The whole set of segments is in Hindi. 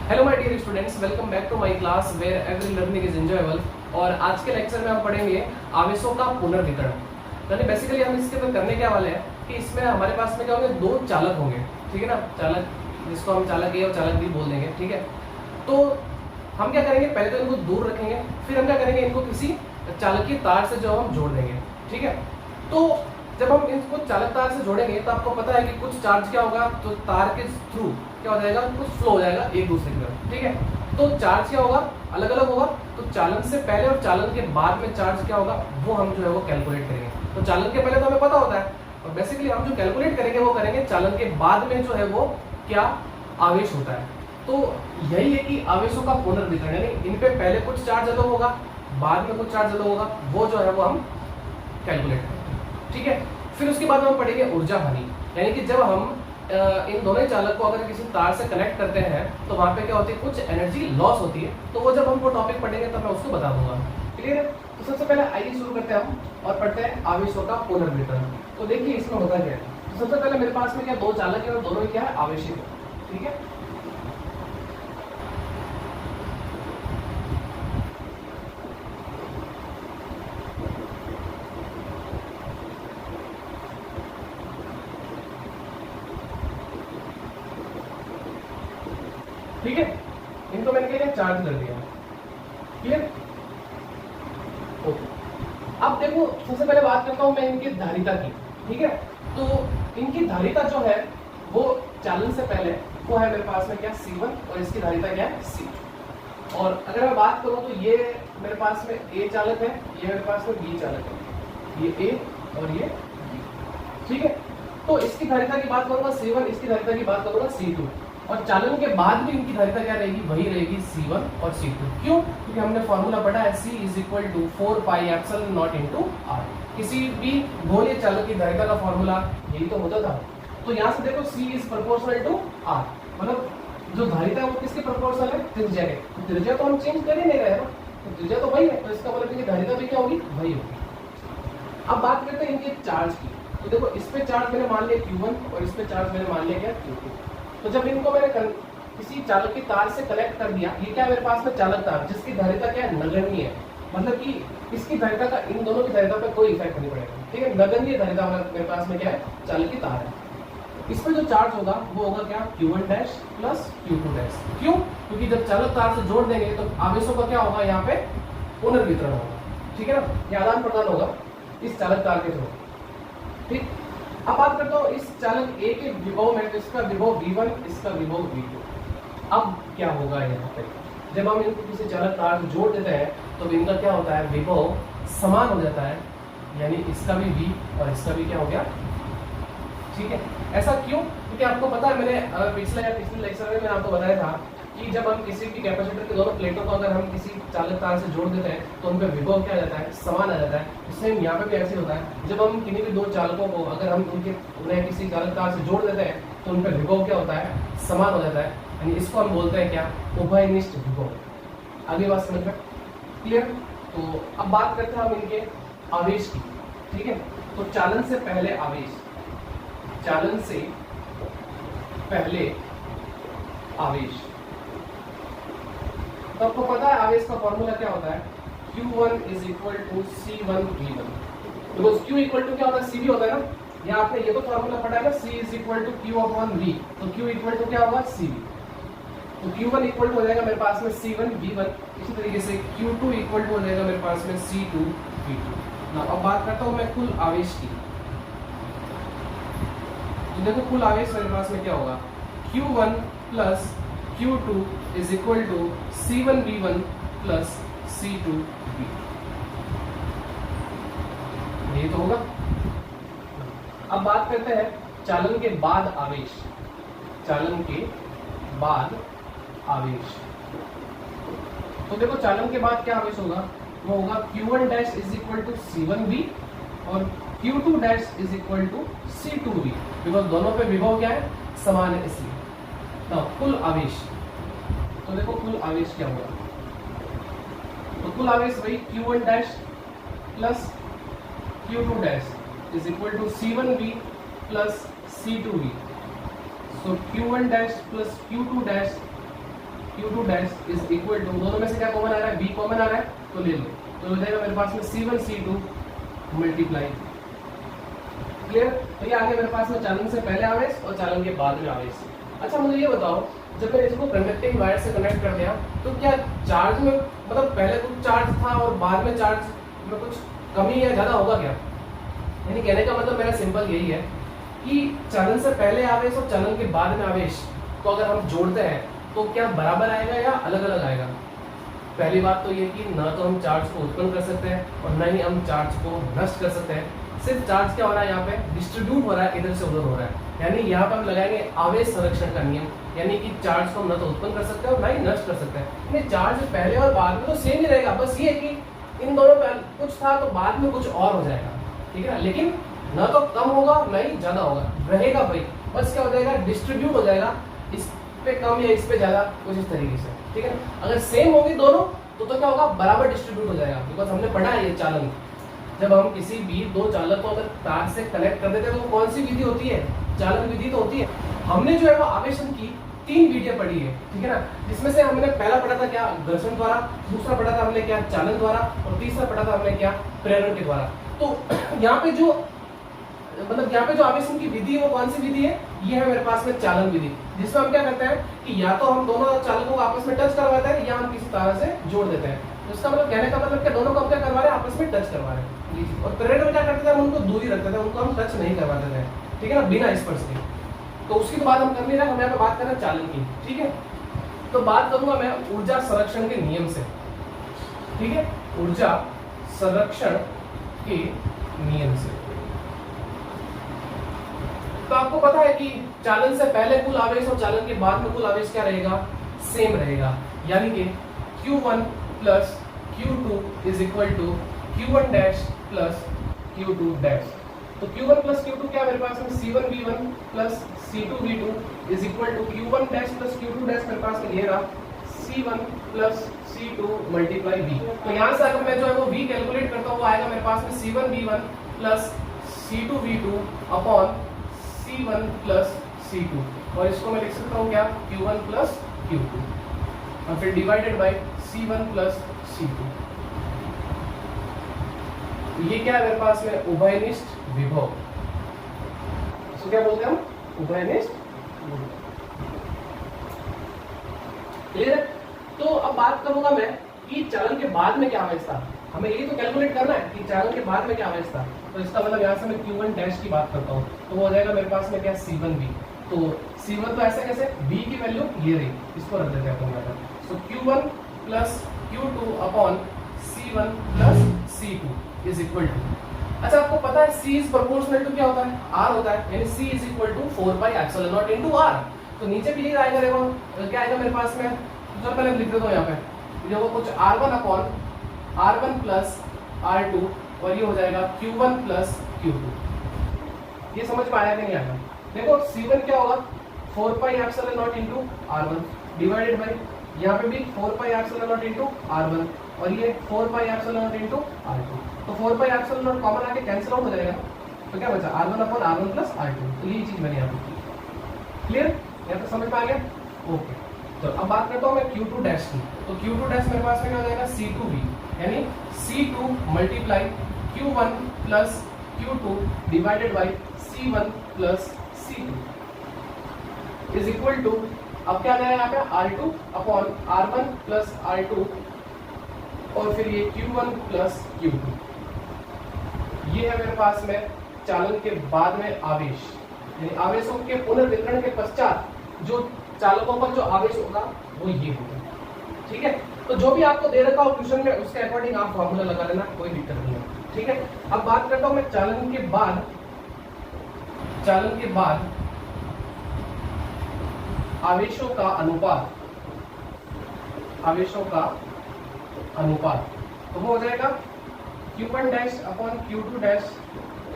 Hello my dear students, welcome back to my class where every learning is enjoyable. और आज के लेक्चर में हम पढ़ेंगे आवेशों का पुनर्वितरण। यानी बेसिकली हम इसके अंदर करने क्या वाले हैं कि इसमें हमारे पास में क्या होंगे, दो चालक होंगे, ठीक है ना। चालक जिसको हम चालक ए और चालक बी बोल देंगे, ठीक है। तो हम क्या करेंगे, पहले तो इनको दूर रखेंगे, फिर हम क्या करेंगे, इनको किसी चालकीय तार से जो हम जोड़ देंगे, ठीक है। तो जब हम इनको चालक तार से जोड़ेंगे तो आपको पता है कि कुछ चार्ज क्या होगा, तो तार के थ्रू क्या हो जाएगा, कुछ फ्लो हो जाएगा एक दूसरे की तरफ, ठीक है। तो चार्ज क्या होगा, अलग अलग होगा। तो चालन से पहले और चालन के बाद में चार्ज क्या होगा, वो हम जो है वो कैलकुलेट करेंगे। तो चालन के पहले तो हमें पता होता है, और बेसिकली हम जो कैलकुलेट करेंगे वो करेंगे चालन के बाद में जो है वो क्या आवेश होता है। तो यही है कि आवेशों का पुनर्वितरण, यानी इन पे पहले कुछ चार्ज अलग होगा, बाद में कुछ चार्ज अलग होगा, वो जो है वो हम कैलकुलेट करेंगे, ठीक है। फिर उसके बाद हम पढ़ेंगे ऊर्जा हानि, यानी कि जब हम इन दोनों चालक को अगर किसी तार से कनेक्ट करते हैं तो वहां पे क्या होती है, कुछ एनर्जी लॉस होती है। तो वो जब हम वो टॉपिक पढ़ेंगे तब मैं उसको बता दूंगा, क्लियर है। तो सबसे पहले आइए शुरू करते हैं हम और पढ़ते हैं आवेशों का पुनर्वितरण। तो देखिए इसमें होता क्या है। तो सबसे पहले मेरे पास में क्या दो चालक है और दोनों क्या है, आवेशित है, ठीक है। ठीक है, इनको मैंने क्या चार्ज कर दिया, क्लियर। ओके, अब देखो सबसे पहले बात करता हूं मैं इनकी धारिता की, ठीक है। तो इनकी धारिता जो है वो चालन से पहले वो है मेरे पास में क्या C1 और इसकी धारिता क्या है C2। और अगर मैं बात करूं तो ये मेरे पास में A चालक है, ये मेरे पास में B चालक है, ये A और ये B, ठीक है। तो इसकी धारिता की बात करूंगा C1, इसकी धारिता की बात करूंगा C2। और चालन के बाद भी इनकी धारिता क्या रहेगी, वही रहेगी C1 और C2। क्यों? क्योंकि हमने फॉर्मूला पढ़ा है C = 4 pi epsilon not into R। किसी भी गोलीय चालक की धारिता का फॉर्मूला यही तो होता था। तो यहाँ से देखो C is proportional to R, मतलब जो धारिता है वो किसके प्रोपोर्शनल है, त्रिज्या के। तो त्रिज्या तो हम चेंज कर ही नहीं रहे ना, तो त्रिज्या तो वही है, तो इसका मतलब इनकी धारिता भी क्या होगी, वही होगी। अब बात करते हैं इनके चार्ज की। तो देखो इस पे चार्ज मैंने मान लिया Q1 और इस पे चार्ज मैंने मान लिया क्या Q2। तो जब इनको मैंने किसी चालक की तार से कनेक्ट कर दिया, ये क्या मेरे पास में चालक तार जिसकी धारिता क्या है, नगण्य है, मतलब कि इसकी धारिता का इन दोनों की धारिता पर कोई इफेक्ट नहीं पड़ेगा, ठीक है। नगण्य धारिता मेरे पास में क्या है, चालक की तार है। इस पर जो चार्ज होगा वो होगा क्या, Q1 dash plus Q2 dash. क्यों? क्योंकि जब चालक तार से जोड़ देंगे तो आवेशों का क्या होगा, यहाँ पे पुनर्वितरण होगा, ठीक है ना, ये आदान प्रदान होगा इस चालक तार के थ्रू, ठीक। अब बात करता हूँ इस चालक A के विभव में, तो इसका विभव V1, इसका विभव V2। अब क्या होगा यहाँ पे, जब हम इनको किसी चालक तार से जोड़ देते हैं तो इनका क्या होता है, विभव समान हो जाता है, यानी इसका भी V और इसका भी क्या हो गया, ठीक है। ऐसा क्यों? क्योंकि आपको पता है, मैंने पिछले लेक्चर में मैंने आपको बताया था कि जब हम किसी भी कैपेसिटर के दोनों प्लेटों को अगर हम किसी चालक तार से जोड़ देते हैं तो उनका विभव क्या आ जाता है, समान आ जाता है। सेम यहाँ पे भी ऐसे होता है, जब हम किन्हीं भी दो चालकों को अगर हम उन्हें किसी चालक तार से जोड़ देते हैं तो उनका विभव क्या होता है, समान हो जाता है, यानी इसको हम बोलते हैं क्या, उभयनिष्ठ विभव। आगे बात समझ में क्लियर। तो अब बात करते हैं हम इनके आवेश की, ठीक है। तो चालन से पहले आवेश, चालन से पहले आवेश, तो आपको पता है आवेश का फॉर्मूला क्या होता है, Q1 = C1V1। Because Q equal to क्या होता है, CV होता है ना। यहाँ आपने ये तो फॉर्मूला पढ़ा है ना, C = Q/V। तो Q इक्वल टू क्या होगा, CV। तो Q1 इक्वल टू हो जाएगा मेरे पास में C1V1। इसी तरीके से Q2 इक्वल टू हो जाएगा मेरे पास में C2V2। ना अब बात करता हूँ मैं कुल आवेश की। तो देखो कुल आवेश मेरे पास में क्या होगा, Q1 plus Q2 = C1V1 plus C2V2, ये तो होगा। अब बात करते हैं चालन के बाद आवेश, चालन के बाद आवेश। तो देखो चालन के बाद क्या आवेश होगा, वो होगा Q1 डैश = C1V और Q2 डैश = C2V, बिकॉज दोनों पे विभव क्या है, समान है इसलिए। ना कुल आवेश, तो देखो कुल आवेश क्या होगा, तो कुल आवेश वही Q1 dash plus Q2 dash = C1V plus C2V। So Q1 dash plus Q2 dash Q2 dash is equal to, दोनों में से क्या कॉमन आ रहा है, B कॉमन आ रहा है तो ले लो, तो हो जाएगा मेरे पास में C1 C2 मल्टीप्लाई। क्लियर? तो ये आगे मेरे पास में चालन से पहले आवेश और चालन के बाद में आवेश। अच्छा मुझे ये बताओ, जब मैंने इसको कंडक्टिंग वायर से कनेक्ट कर दिया तो क्या चार्ज में मतलब पहले कुछ चार्ज था और बाद में चार्ज में कुछ कमी या ज़्यादा होगा क्या? यानी कहने का मतलब मेरा सिंपल यही है कि चालन से पहले आवेश और चालन के बाद में आवेश को अगर हम जोड़ते हैं तो क्या बराबर आएगा या अलग अलग आएगा? पहली बात तो ये कि ना तो हम चार्ज को उत्पन्न कर सकते हैं और ना ही हम चार्ज को नष्ट कर सकते हैं। सिर्फ चार्ज क्या हो रहा है, यहाँ पे डिस्ट्रीब्यूट हो रहा है, इधर से उधर हो रहा है। यानी यहाँ पे हम लगाएंगे आवेश संरक्षण का नियम, यानी कि चार्ज को हम ना तो उत्पन्न कर सकते हैं और ना ही नष्ट कर सकते हैं। यानी चार्ज पहले और बाद में तो सेम ही रहेगा, बस ये है कि इन दोनों में कुछ था तो बाद में कुछ और हो जाएगा, ठीक है ना। लेकिन ना तो कम होगा ना ही ज्यादा होगा, रहेगा भाई, बस क्या हो जाएगा, डिस्ट्रीब्यूट हो जाएगा, इस पे कम या इस पे ज्यादा, कुछ इस तरीके से, ठीक है ना। अगर सेम होगी दोनों तो क्या होगा, बराबर डिस्ट्रीब्यूट हो जाएगा। बिकॉज हमने पढ़ा है ये चालन, जब हम किसी भी दो चालक को अगर तार से कनेक्ट कर देते हैं तो वो कौन सी विधि होती है, चालन विधि तो होती है। हमने जो है वो आवेशन की 3 विधियां पढ़ी है, ठीक है ना, जिसमें से हमने पहला पढ़ा था क्या, घर्षण द्वारा, दूसरा पढ़ा था हमने क्या, चालन द्वारा, और तीसरा पढ़ा था हमने क्या, प्रेरण के द्वारा। तो यहाँ पे जो मतलब यहाँ पे जो आवेशन की विधि है वो कौन सी विधि है, ये है मेरे पास में चालन विधि, जिसमें हम क्या करते हैं कि या तो हम दोनों चालकों को आपस में टच करवाते हैं या हम किसी तरह से जोड़ देते हैं। तो इसका मतलब कहने का मतलब क्या, दोनों को हम क्या करवा रहे हैं, आपस में टच करवा रहे हैं। और प्रेरण में क्या करते थे, हम उनको दूर ही रखते थे, उनको हम टच नहीं करवाते थे, ठीक है ना, बिना स्पर्श के। तो उसकी तो बात हम कर नहीं रहे, हम यहाँ पे बात कर रहे हैं चालन की, ठीक है। तो बात करूंगा मैं ऊर्जा संरक्षण के नियम से, ठीक है, ऊर्जा संरक्षण के नियम से। तो आपको पता है कि चालन से पहले कुल आवेश और चालन के बाद में कुल आवेश क्या रहेगा, सेम रहेगा, यानी कि Q1 plus Q2 is equal to Q1 dash plus Q2 dash. तो Q1 प्लस Q2 क्या मेरे पास में C1V1 plus C2V2 is equal to Q1 dash plus Q2 dash, मेरे पास में ये रहा C1 plus C2 multiply V। तो यहाँ से अगर मैं जो है वो V कैलकुलेट करता हूँ, वो आएगा मेरे पास में C1V1 plus C2V2 upon C1 plus C2, और इसको मैं लिख सकता हूँ क्या, Q1 प्लस Q2 और फिर divided by C1 plus C2। ये क्या है मेरे पास में, उभयनिष्ठ विभव। इसको क्या बोलते हैं हम, उभयनिष्ठ विभव। क्लियर है? तो अब बात करूंगा मैं कि चालन के बाद में क्या आवेश था, हमें ये तो कैलकुलेट करना है कि चालन के बाद में क्या आवेश था। तो इसका मतलब यहाँ से मैं Q1 डैश की बात करता हूँ, तो वो हो जाएगा मेरे पास में क्या, C1V। तो C1 तो ऐसे कैसे, V की वैल्यू ये रही, इसको रख देते हैं अपन यहाँ। So Q1 plus Q2 upon C1 plus C2 is equal to, अच्छा आपको पता है C इज प्रोपोर्शनल टू क्या होता है, R होता है, यानी C is equal to 4πε0 into R। तो नीचे भी यही आएगा, देखो क्या आएगा मेरे पास में, तो पहले लिख देता हूँ यहाँ पे, देखो कुछ R1 upon R1 plus R2, और ये हो जाएगा Q1 प्लस Q2। ये समझ में आया कि नहीं आया? देखो C1 क्या होगा, 4πε0 इनटू R1 डिवाइडेड बाय, यहाँ पे भी 4πε0 इनटू R1, और ये 4πε0 इनटू R2। तो 4πε0 कॉमन आके कैंसिल आउट हो जाएगा, तो क्या बचा, R1 upon R1 plus R2। तो यही चीज मैंने यहाँ पे की। क्लियर? यहाँ पे समझ में आ गया? ओके। तो अब बात करता हूँ मैं Q2 डैश की। तो Q2 डैश मेरे पास में क्या हो जाएगा, C2V, यानी C2 multiply Q1 plus Q2 divided by C1 plus C2 is equal to, अब क्या आ जाएगा यहाँ पे, R2 upon R1 plus R2, और फिर ये Q1 प्लस Q2। ये है मेरे पास में चालन के बाद में आवेश, यानी आवेशों के पुनर्वितरण के पश्चात जो चालकों पर जो आवेश होगा वो ये होगा, ठीक है। तो जो भी आपको दे रखा हो क्वेश्चन में उसके अकॉर्डिंग आप फॉर्मूला लगा लेना, कोई दिक्कत नहीं है, ठीक है। अब बात करता हूं मैं चालन के बाद आवेशों का अनुपात, तो वो हो जाएगा Q1 dash upon Q2 dash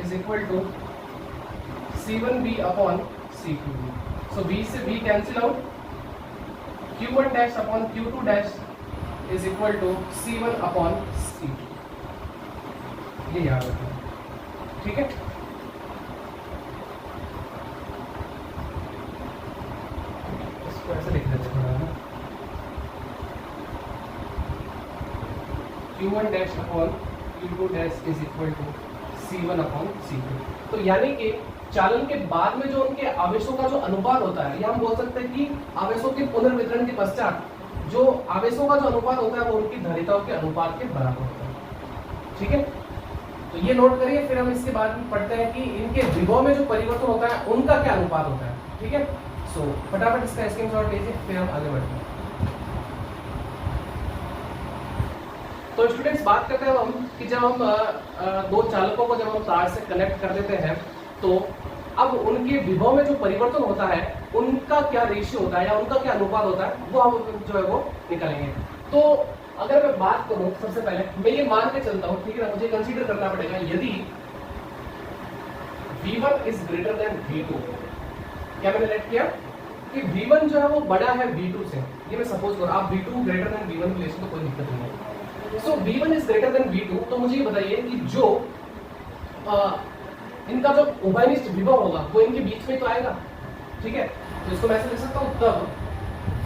is equal to C1V upon C2V। So V से V cancel out, Q1 dash upon Q2 dash is equal to C1 upon C2। ये याद रखना, ठीक है। इसको ऐसे लिख देते हैं, Q1 dash upon Q2 dash is equal to C1 upon C2। तो यानी कि चालन के बाद में जो उनके आवेशों का जो अनुपात होता है, या हम बोल सकते हैं कि आवेशों के पुनर्वितरण के पश्चात जो आवेशों का जो अनुपात होता है वो उनकी धारिताओं के अनुपात के बराबर होता है। ठीक है, तो ये नोट करिए। फिर हम इसके बाद में पढ़ते हैं कि इनके विभव में जो परिवर्तन होता है उनका क्या अनुपात होता है। ठीक है, सो फटाफट इसका स्क्रीनशॉट लीजिए, फिर हम आगे बढ़ते हैं। तो स्टूडेंट्स बात करते हैं हम कि जब हम दो चालकों को जब हम तार से कनेक्ट कर देते हैं तो अब उनके विभव में जो परिवर्तन होता है उनका क्या रेशियो होता है या उनका क्या अनुपात होता है वो हम जो है वो निकालेंगे। तो अगर मैं बात करूं, सबसे पहले मैं ये मान के चलता हूं, ठीक है ना, मुझे कंसीडर करना पड़ेगा यदि V1 is greater than V2। क्या मैंने लेट किया कि V1 जो है वो बड़ा है V2 से, ये मैं सपोज करूं। आप V2 ग्रेटर देन V1 ले तो कोई दिक्कत नहीं है। सो V1 is greater than V2, तो मुझे ये बताइए कि जो इनका जो उभयनिष्ठ विभव होगा वो इनके बीच में तो आएगा। ठीक है, तो इसको मैं ऐसे लिख सकता हूं, तब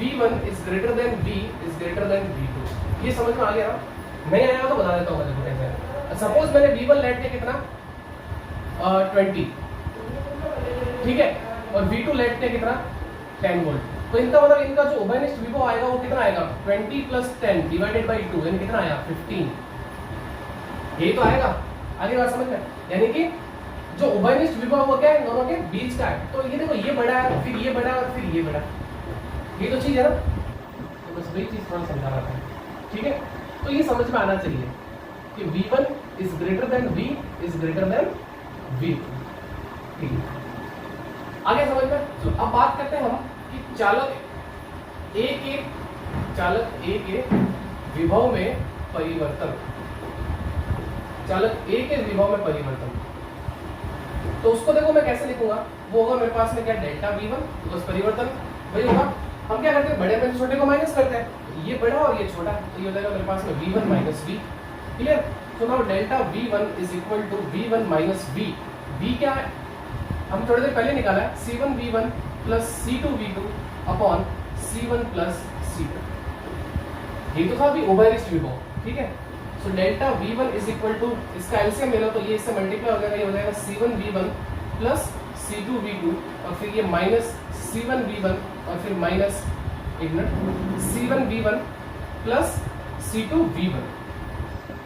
V1 is greater than V is greater than V2। ये समझ में आ गया ना? नहीं आया तो बता देता हूं मैं, देखो कैसे। सपोज मैंने V1 लेट किया कितना 20, ठीक है, और V2 लेट किया कितना 10 वोल्ट। तो इनका मतलब इनका जो उभयनिष्ठ विभव आएगा वो कितना आएगा 20 + 10 डिवाइडेड बाई 2, यानी कितना आया 15। यही तो आएगा। आगे बात समझ में? यानी कि जो उभयनिष्ठ विभव वो क्या है, दोनों के बीच का है। तो ये देखो, ये बड़ा है, फिर ये बड़ा है और फिर ये बड़ा है, ये तो चीज है ना। तो बस वही चीज थोड़ा समझा रहा था। ठीक है, तो ये समझ में आना चाहिए कि V1 is greater than V is greater than V2। ठीक है, आगे समझ में। तो अब बात करते हैं हम कि चालक A के विभव में परिवर्तन, चालक A के विभव में परिवर्तन। तो उसको देखो मैं कैसे लिखूंगा, वो होगा मेरे पास में क्या डेल्टा V1, तो बस परिवर्तन वही होगा। हम क्या करते हैं, बड़े में छोटे को माइनस करते हैं, ये बड़ा और ये छोटा, तो ये हो जाएगा मेरे पास में V1 माइनस V। क्लियर? तो now delta V1 is equal to V1 minus V। V क्या है, हम थोड़ी देर पहले निकाला है, C1V1 plus C2V2 upon C1 plus C2। ये तो था अभी उभयनिष्ठ विभव। ठीक है, so delta V1 is equal to, इसका एलसीएम ले लो तो ये इससे मल्टीप्लाई हो जाएगा, ये हो जाएगा C1V1 प्लस C2V2 और फिर ये माइनस C1V1 और फिर माइनस C1V1 प्लस C2V1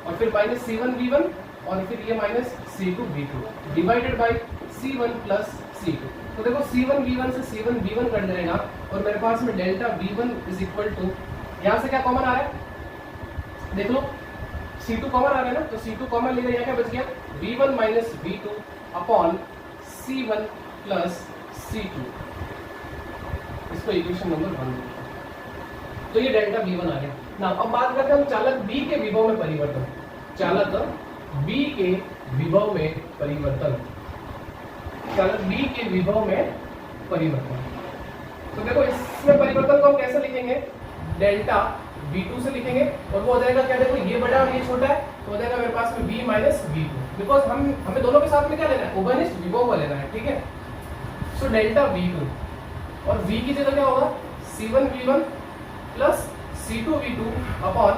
और फिर माइनस C1V1 और फिर ये minus C2V2 divided by C1 plus C2। तो देखो C1V1 से C1V1 कट जाएगा और मेरे पास में delta V1 is equal to, यहाँ से क्या कॉमन आ रहा है देख लो, C2 कॉमन आ रहा है ना, तो C2 कॉमन ले लिया, क्या बच गया V1 minus V2 upon C1 plus C2। इसको इक्वेशन नंबर 1। तो ये डेल्टा V1 आ गया ना। अब बात करते हैं हम चालक B के विभव में परिवर्तन, चालक B के विभव में परिवर्तन, चालक B के विभव में परिवर्तन। तो देखो इसमें परिवर्तन को हम कैसे लिखेंगे, डेल्टा V2 से लिखेंगे और वो हो जाएगा क्या, देखो ये बड़ा और ये छोटा है, तो हो जाएगा मेरे पास में V माइनस V2, बिकॉज हमें दोनों के साथ में क्या लेना है, उभयनिष्ठ विभव को लेना है। ठीक है, सो डेल्टा V2 और V की जगह क्या होगा C1V1 plus C2V2 upon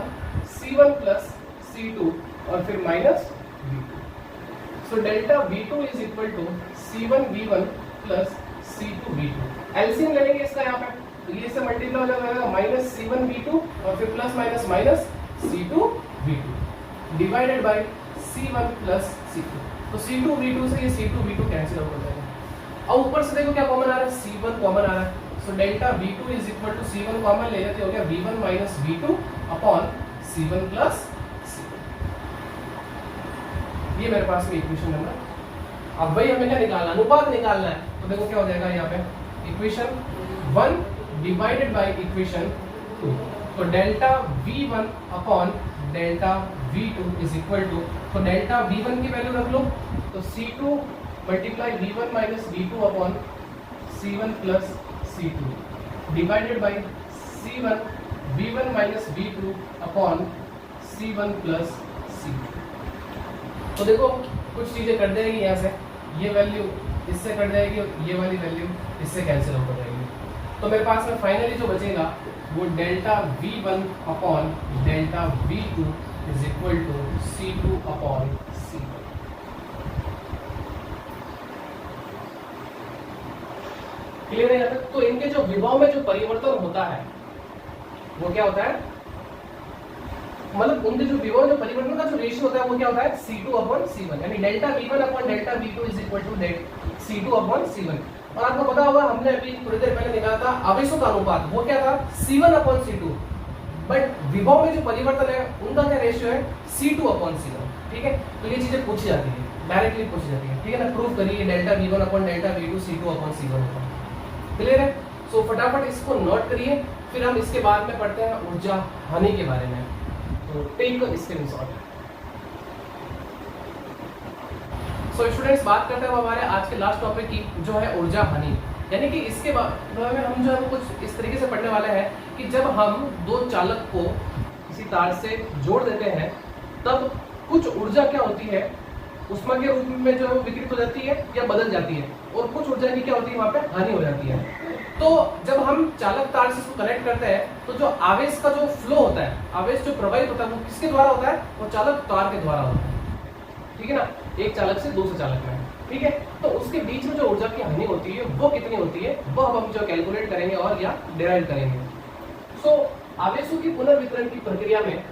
C1 plus C2 और फिर minus V2। So delta V2 is equal to C1V1 plus C2V2। LCM ले लेंगे इसका यहाँ पे, तो ये से मल्टीप्लाई हो जाएगा माइनस C1V2 और फिर plus minus minus C2V2 divided by C1 plus C2। तो C2V2 से ये C2V2 कैंसिल आउट हो जाएगा। अब ऊपर से देखो क्या कॉमन आ रहा है, C1 कॉमन आ रहा है। So delta V2 is equal to C1 common ले लेते हो गया V1 minus V2 upon C1 plus C2। ये मेरे पास में इक्वेशन नंबर। अब भाई हमें क्या निकालना, अनुपात निकालना है। तो देखो क्या हो जाएगा यहाँ पे, इक्वेशन 1 डिवाइडेड बाय इक्वेशन 2। तो delta V1 upon delta V2 is equal to, तो डेल्टा V1 की वैल्यू रख लो, तो C2 multiply V1 minus V2 upon C1 plus C2 divided by C1 V1 minus V2 upon C1 plus C2। तो देखो कुछ चीजें कट जाएगी यहाँ से, ये वैल्यू इससे कट जाएगी और ये वाली वैल्यू इससे कैंसिल आउट हो जाएगी। तो मेरे पास में फाइनली जो बचेगा वो delta V1 upon delta V2 is equal to C2 upon C1। Clear है यहाँ तक? तो इनके जो विभव में जो परिवर्तन होता है वो क्या होता है, मतलब उनके जो विभव जो परिवर्तन का जो रेशियो होता है वो क्या होता है, C2 अपॉन C1, यानी delta V1 upon delta V2 is equal to C2 upon C1। और आपको पता होगा हमने अभी थोड़ी देर पहले निकाला था आवेशों का अनुपात, वो क्या था, C1 अपॉन C2, बट विभव में जो परिवर्तन है उनका क्या रेशियो है, C2 अपॉन C1। ठीक है, तो ये चीजें पूछी जाती है, डायरेक्टली पूछी जाती है। ठीक है ना, प्रूफ करिए delta V1 upon delta V2 C2 upon C1 होगा। क्लियर है? सो फटाफट इसको नोट करिए, फिर हम इसके बाद में पढ़ते हैं ऊर्जा हानि के बारे में। तो टेक स्क्रीनशॉट। सो स्टूडेंट्स, बात करते हैं हमारे आज के लास्ट टॉपिक की, जो है ऊर्जा हानि। यानी कि इसके बाद में हम जो है कुछ इस तरीके से पढ़ने वाले हैं कि जब हम दो चालक को किसी तार से जोड़ देते हैं तब कुछ ऊर्जा क्या होती है, उष्मा के रूप में जो है वो विकृत हो जाती है या बदल जाती है, और कुछ ऊर्जा की क्या होती है, वहां पे हानि हो जाती है। तो जब हम चालक तार से इसको कनेक्ट करते हैं तो जो आवेश का जो फ्लो होता है, आवेश जो प्रवाहित होता है वो किसके द्वारा होता है, वो चालक तार के द्वारा होता है। ठीक है ना, एक चालक से दूसरे चालक में। ठीक है, तो उसके बीच में जो ऊर्जा की हानि होती है वो कितनी होती है, वो हम जो कैलकुलेट करेंगे और या डिराइव करेंगे। सो आवेशों की पुनर्वितरण की प्रक्रिया में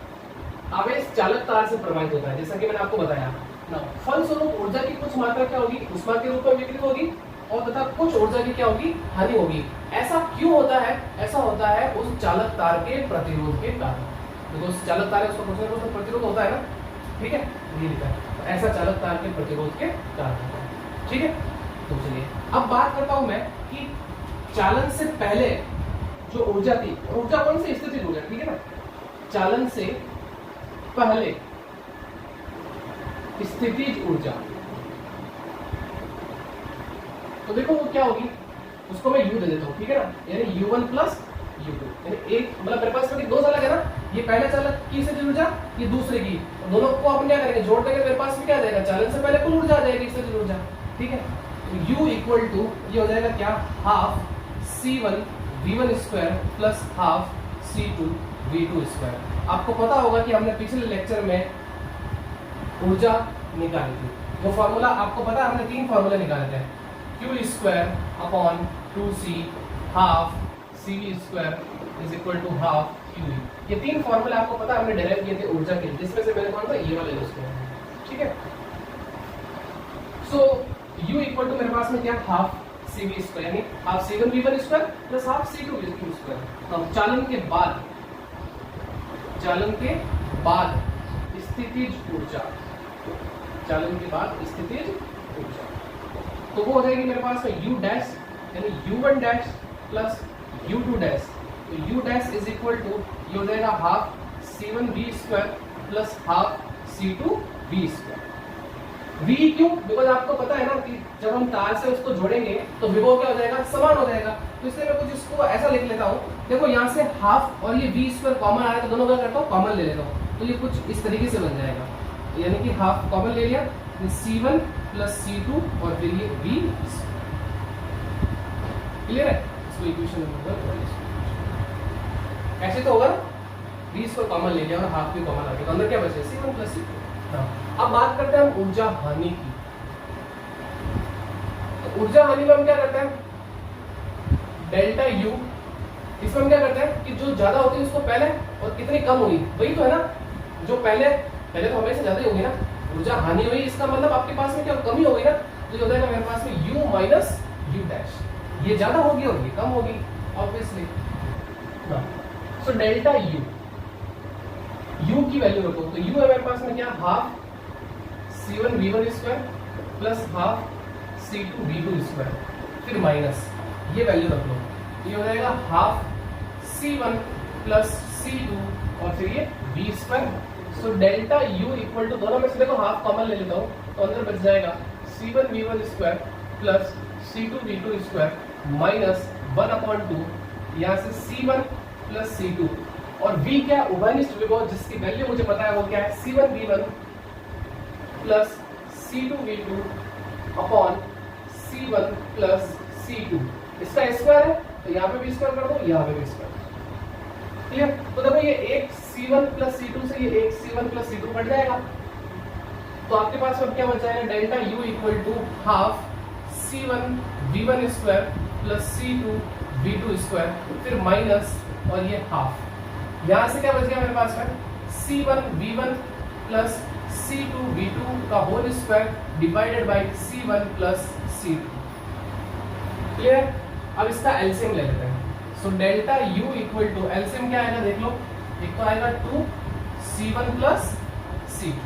आवेश चालक तार से प्रवाहित होता है, जैसा कि मैंने आपको बताया ना। फलस्वरूप ऊर्जा की कुछ मात्रा क्या होगी, उष्मा के रूप में विकृत होगी, और तथा कुछ ऊर्जा की क्या होगी, हानि होगी। ऐसा क्यों होता है, ऐसा होता है उस चालक तार के प्रतिरोध के कारण। देखो उस चालक तार है, उसका कुछ ना कुछ प्रतिरोध होता है ना। ठीक है, ये लिखा है, तो ऐसा चालक तार के प्रतिरोध के कारण होता है। ठीक है, तो चलिए अब बात करता हूं मैं कि चालन से पहले जो ऊर्जा थी, ऊर्जा कौन सी, स्थितिज ऊर्जा। ठीक है ना, चालन से पहले स्थितिज ऊर्जा, तो देखो वो क्या होगी, उसको मैं U दे देता हूं। ठीक है ना, यानी U1 प्लस U2, यानी एक मतलब मेरे पास में दो चालक है ना, ये पहले चालक की स्थितिज ऊर्जा, ये दूसरे की, दोनों को अपन क्या करेंगे, जोड़ देंगे, मेरे पास में क्या आ जाएगा, चालन से पहले कुल ऊर्जा आ जाएगी, स्थितिज ऊर्जा। ठीक है, तो U इक्वल टू ये हो जाएगा क्या, half C1 V1 square plus half C2 V2 square. आपको पता होगा कि हमने पिछले लेक्चर में ऊर्जा निकाली थी, वो फॉर्मूला आपको पता है, हमने तीन फॉर्मूले निकाले थे, Q square upon 2C half CV square is equal to half QE। ये तीन फॉर्मूले आपको पता है, हमने डिराइव किए थे ऊर्जा के, जिसमें से मैंने कौन सा, ये वाले यूज किया। ठीक है, सो U इक्वल टू मेरे पास में क्या, हाफ CV स्क्वायर, यानी half C1 V1 square plus half C2 V2 square. तो चालन के बाद स्थितिज ऊर्जा, चालन के बाद स्थितिज ऊर्जा, तो वो हो जाएगी मेरे पास में U डैश, यानी U1 dash plus U2 dash. तो U dash is equal to ये हो जाएगा half C1 V square plus half C2 V square. V क्यों, बिकॉज आपको पता है ना कि जब हम तार से उसको जोड़ेंगे तो विभव क्या हो जाएगा, समान हो जाएगा। तो इसलिए मैं कुछ इसको ऐसा लिख लेता हूँ, देखो यहाँ से हाफ और ये V स्क्वायर कॉमन आ रहा है, तो दोनों क्या करता हूँ, कॉमन ले लेता हूँ, तो ये कुछ इस तरीके से बन जाएगा, यानी कि हाफ कॉमन ले लिया, C1 प्लस C2 और फिर ये V। क्लियर है, इसको इक्वेशन नंबर ऐसे तो होगा, V स्क्वायर कॉमन ले लिया और हाफ भी कॉमन आ गया, तो अंदर क्या बचे, C1 प्लस C2। अब बात करते हैं हम ऊर्जा हानि की। तो ऊर्जा हानि में हम क्या करते हैं, डेल्टा U, इसमें हम क्या करते हैं कि जो ज्यादा होती है उसको पहले, और कितनी कम हुई वही तो है ना, जो पहले तो हमेशा ज्यादा ही होगी ना, ऊर्जा हानि हुई इसका मतलब आपके पास में क्या कमी हो गई ना, तो ये हो जाएगा मेरे पास में U माइनस U डैश, ये ज्यादा होगी और ये कम होगी ऑब्वियसली। सो डेल्टा U की वैल्यू रखो, तो U है मेरे पास में क्या, half C1 V1 square plus half C2 V2 square, फिर माइनस ये वैल्यू रख लो, ये हो जाएगा हाफ C1 प्लस C2 और फिर ये V square. So delta U equal to, दोनों में से देखो हाफ कॉमन ले लेता हूँ, तो अंदर बच जाएगा C1 V1 square plus C2 V2 square minus 1/2, यहाँ से C1 प्लस C2 और V क्या, उभयनिष्ठ विभव जिसकी वैल्यू मुझे पता है वो क्या है, C1 V1 plus C2 V2 upon C1 plus C2, इसका स्क्वायर है तो यहाँ पे भी स्क्वायर कर दो, यहाँ पे भी स्क्वायर। क्लियर? तो देखो ये एक C1 प्लस C2 से ये एक C1 प्लस C2 कट जाएगा, तो आपके पास अब क्या बच जाएगा, delta U equal to half C1 V1 square plus C2 V2 square, फिर माइनस और ये हाफ, यहां से क्या बच गया मेरे पास में, C1 V1 plus C2 V2 का whole square divided by C1 plus C2। Clear? अब इसका एलसीएम ले लेते हैं। So delta U equal to LCM क्या आएगा देख लो, एक तो आएगा 2 C1 प्लस C2,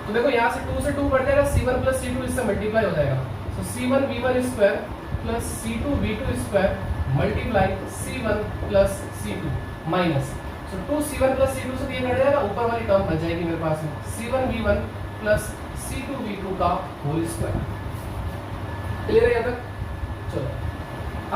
तो देखो यहाँ से 2 से 2 बढ़ जाएगा, C1 प्लस C2 इससे मल्टीप्लाई हो जाएगा, so C1 V1 square plus C2 V2 square multiply C1 plus C2 minus, so 2 C1 plus C2 से ये कट जाएगा, ऊपर वाली टर्म बच जाएगी मेरे पास में C1 V1 plus C2 V2 का होल स्क्वायर। क्लियर है यहाँ तक? चलो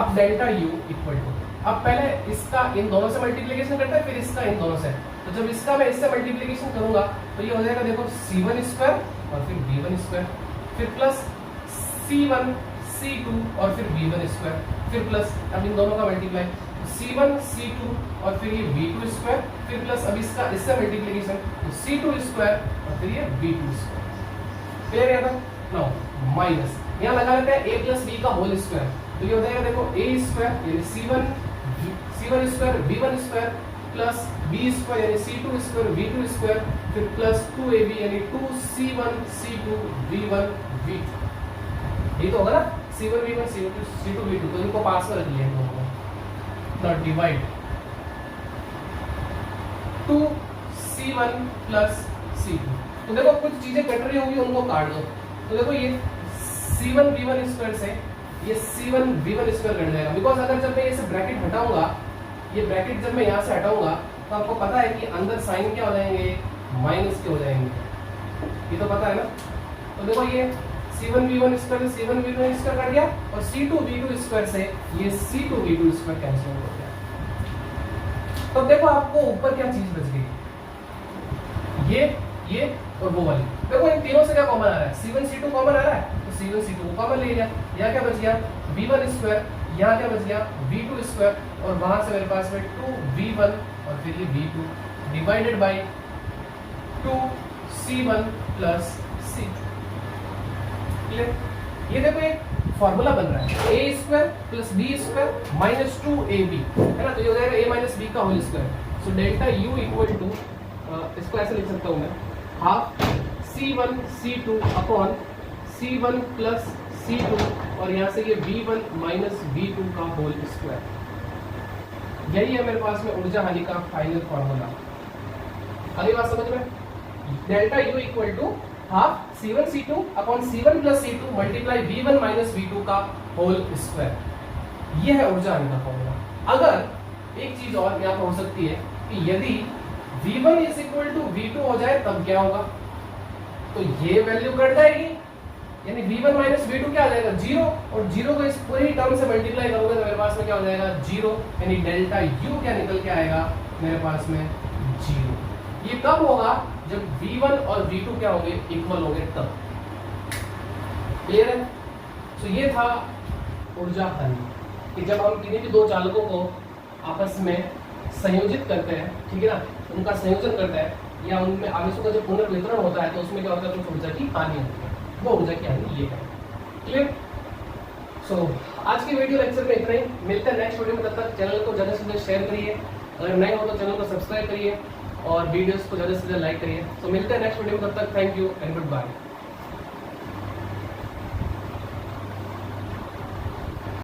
अब डेल्टा U इक्वल टू, अब पहले इसका इन दोनों से मल्टीप्लिकेशन करते हैं, फिर इसका इन दोनों से, तो जब इसका मैं इससे मल्टीप्लिकेशन करूंगा तो ये हो जाएगा देखो C1 स्क्वायर और फिर V1 स्क्वायर, फिर प्लस C1 C2 और फिर V1 स्क्वायर, फिर प्लस अब इन दोनों का मल्टीप्लाई C1 C2 और फिर ये V2 स्क्वायर, फिर प्लस अब इसका इससे मल्टीप्लिकेशन तो C2 स्क्वायर और फिर ये V2 स्क्वायर। क्लियर है ना? नो माइनस यहाँ लगा लेते हैं a प्लस b का होल स्क्वायर, तो ये हो जाएगा देखो a स्क्वायर यानी C1 square V1 square plus b square यानी C2 स्क्वायर V2 स्क्वायर, फिर प्लस 2ab यानी 2C1 C2 V1 V2, ये तो होगा ना C1 V1 C2 V2, तो इनको पास में रख लिया है not divide 2C1 plus C2, तो देखो कुछ चीजें कट रही होगी उनको काट दो, तो देखो ये C1 V1 स्क्वायर से ये C1 V1 स्क्वायर कट जाएगा, बिकॉज अगर जब मैं ये ब्रैकेट हटाऊंगा, ये ब्रैकेट जब मैं यहाँ से हटाऊंगा तो आपको पता है कि अंदर साइन क्या हो जाएंगे, माइनस के हो जाएंगे, ये तो पता है ना। तो देखो ये C1 V1 स्क्वायर से C1 V1 स्क्वायर कट गया और C2 V2 स्क्वायर से ये C2 V2 स्क्वायर कैंसिल हो गया। तो देखो आपको ऊपर क्या चीज बच गई, ये और वो वाली, देखो इन तीनों से क्या कॉमन आ रहा है, C1 C2 कॉमन आ रहा है, तो C1 C2 को कॉमन ले लिया, यहाँ क्या बच गया V1 स्क्वायर, यहाँ क्या बच गया V2 स्क्वायर, और वहां से मेरे पास में 2V1 और फिर ये V2 divided by 2C1 plus C2। Clear? ये देखो एक फॉर्मूला बन रहा है a square plus b square minus 2ab, है ना, तो ये हो जाएगा a माइनस b का whole square. So delta U equal to, इसको ऐसे लिख सकता हूँ मैं, half C1 C2 upon C1 plus C2 और यहाँ से ये V1 माइनस V2 का होल स्क्वायर। यही है मेरे पास में ऊर्जा हानि का फाइनल फॉर्मूला। अगली बात समझ में, delta U equal to half C1 C2 upon C1 plus C2 multiply V1 minus V2 का होल स्क्वायर। यह है ऊर्जा हानि का फॉर्मूला। अगर एक चीज और यहाँ पर हो सकती है कि यदि V1 is equal to V2 हो जाए तब क्या होगा, तो ये वैल्यू कट जाएगी, यानी V1 माइनस V2 क्या आ जाएगा 0, और 0 को इस पूरी टर्म से मल्टीप्लाई करोगे तो मेरे पास में क्या हो जाएगा 0, यानी डेल्टा U क्या निकल के आएगा मेरे पास में 0। ये कब होगा, जब V1 और V2 क्या होंगे इक्वल होंगे तब। क्लियर है? तो ये था ऊर्जा हानि, कि जब हम किन्हीं भी दो चालकों को आपस में संयोजित करते हैं, ठीक है ना, उनका संयोजन करते हैं या उनमें आवेशों का जो पुनर्वितरण होता है तो उसमें क्या होता है, कुछ ऊर्जा की हानि होती है, वो ऊर्जा की हानि ये है। क्लियर? सो आज की वीडियो लेक्चर में इतना ही, मिलते हैं नेक्स्ट वीडियो में। तब तक चैनल को ज़्यादा से ज़्यादा शेयर करिए, अगर नए हो तो चैनल को सब्सक्राइब करिए और वीडियोस को ज़्यादा से ज़्यादा लाइक करिए। तो मिलते हैं नेक्स्ट वीडियो में, तब तक thank you and good bye.